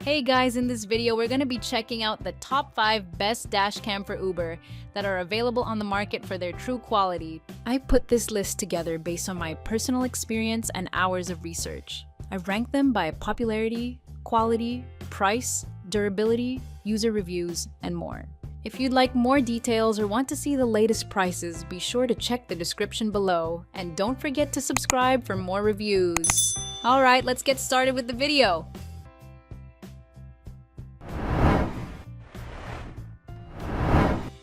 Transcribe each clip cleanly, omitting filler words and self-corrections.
Hey guys, in this video, we're going to be checking out the top 5 best dash cam for Uber that are available on the market for their true quality. I put this list together based on my personal experience and hours of research. I've ranked them by popularity, quality, price, durability, user reviews, and more. If you'd like more details or want to see the latest prices, be sure to check the description below, and don't forget to subscribe for more reviews. Alright, let's get started with the video.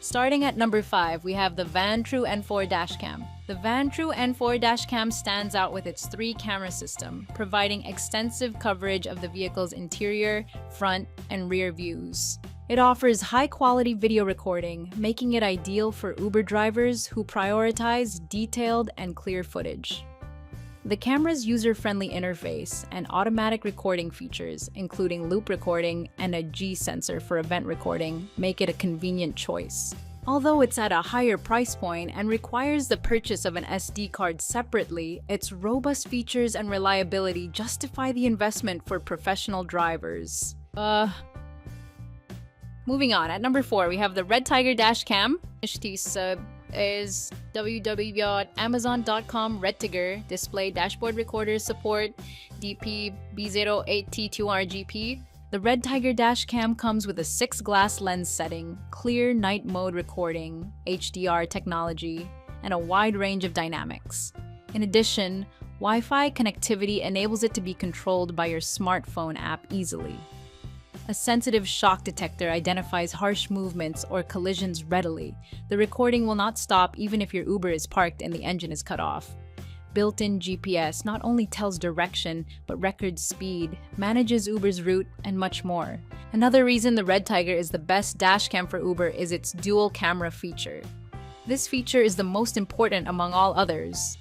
Starting at number 5, we have the VanTrue N4 Dash Cam. The VanTrue N4 Dash Cam stands out with its 3-camera system, providing extensive coverage of the vehicle's interior, front, and rear views. It offers high-quality video recording, making it ideal for Uber drivers who prioritize detailed and clear footage. The camera's user-friendly interface and automatic recording features, including loop recording and a G sensor for event recording, make it a convenient choice. Although it's at a higher price point and requires the purchase of an SD card separately, its robust features and reliability justify the investment for professional drivers. Moving on, at number 4, we have the Red Tiger Dash Cam. Is www.amazon.com Red Tiger display dashboard recorder support DP B08T2RGP. The Red Tiger Dash Cam comes with a 6-glass lens setting, clear night mode recording, HDR technology, and a wide range of dynamics. In addition, Wi-Fi connectivity enables it to be controlled by your smartphone app easily. A sensitive shock detector identifies harsh movements or collisions readily. The recording will not stop even if your Uber is parked and the engine is cut off. Built-in GPS not only tells direction, but records speed, manages Uber's route, and much more. Another reason the Red Tiger is the best dash cam for Uber is its dual camera feature. This feature is the most important among all others.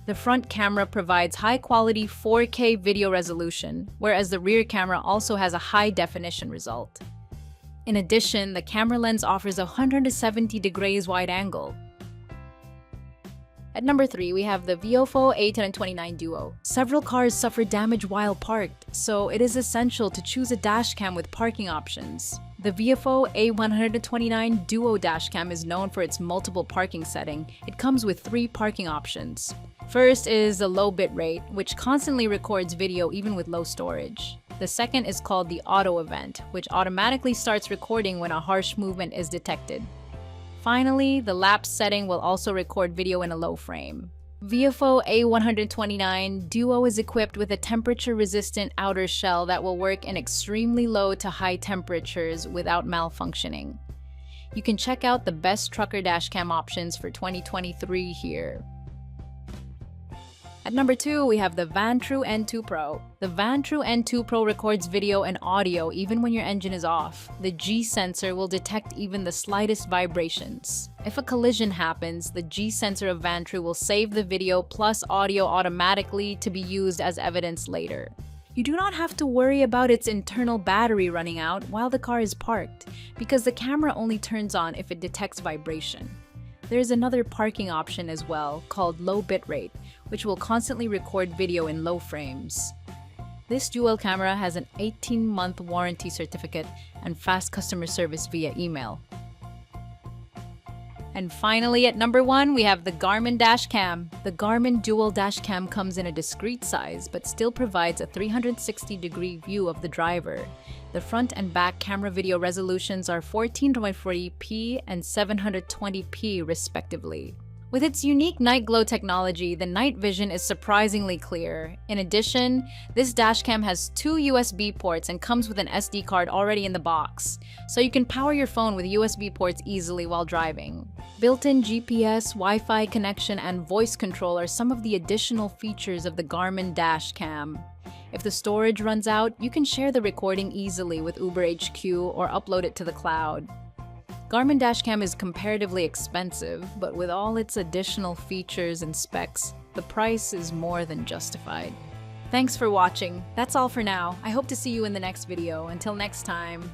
The front camera provides high-quality 4K video resolution, whereas the rear camera also has a high-definition result. In addition, the camera lens offers a 170 degrees wide angle. At number 3, we have the Viofo A129 Duo. Several cars suffer damage while parked, so it is essential to choose a dash cam with parking options. The Viofo A129 Duo dash cam is known for its multiple parking setting. It comes with 3 parking options. First is the low bitrate, which constantly records video even with low storage. The second is called the auto event, which automatically starts recording when a harsh movement is detected. Finally, the lapse setting will also record video in a low frame. Viofo A129 Duo is equipped with a temperature-resistant outer shell that will work in extremely low to high temperatures without malfunctioning. You can check out the best trucker dashcam options for 2023 here. At number 2, we have the Vantrue N2 Pro. The Vantrue N2 Pro records video and audio even when your engine is off. The G sensor will detect even the slightest vibrations. If a collision happens, the G sensor of Vantrue will save the video plus audio automatically to be used as evidence later. You do not have to worry about its internal battery running out while the car is parked, because the camera only turns on if it detects vibration. There's another parking option as well, called low bitrate, which will constantly record video in low frames. This dual camera has an 18-month warranty certificate and fast customer service via email. And finally, at number 1, we have the Garmin Dash Cam. The Garmin Dual Dash Cam comes in a discrete size, but still provides a 360-degree view of the driver. The front and back camera video resolutions are 1440p and 720p respectively. With its unique night glow technology, the night vision is surprisingly clear. In addition, this dashcam has 2 USB ports and comes with an SD card already in the box, so you can power your phone with USB ports easily while driving. Built-in GPS, Wi-Fi connection, and voice control are some of the additional features of the Garmin Dash Cam. If the storage runs out, you can share the recording easily with Uber HQ or upload it to the cloud. Garmin Dash Cam is comparatively expensive, but with all its additional features and specs, the price is more than justified. Thanks for watching. That's all for now. I hope to see you in the next video. Until next time.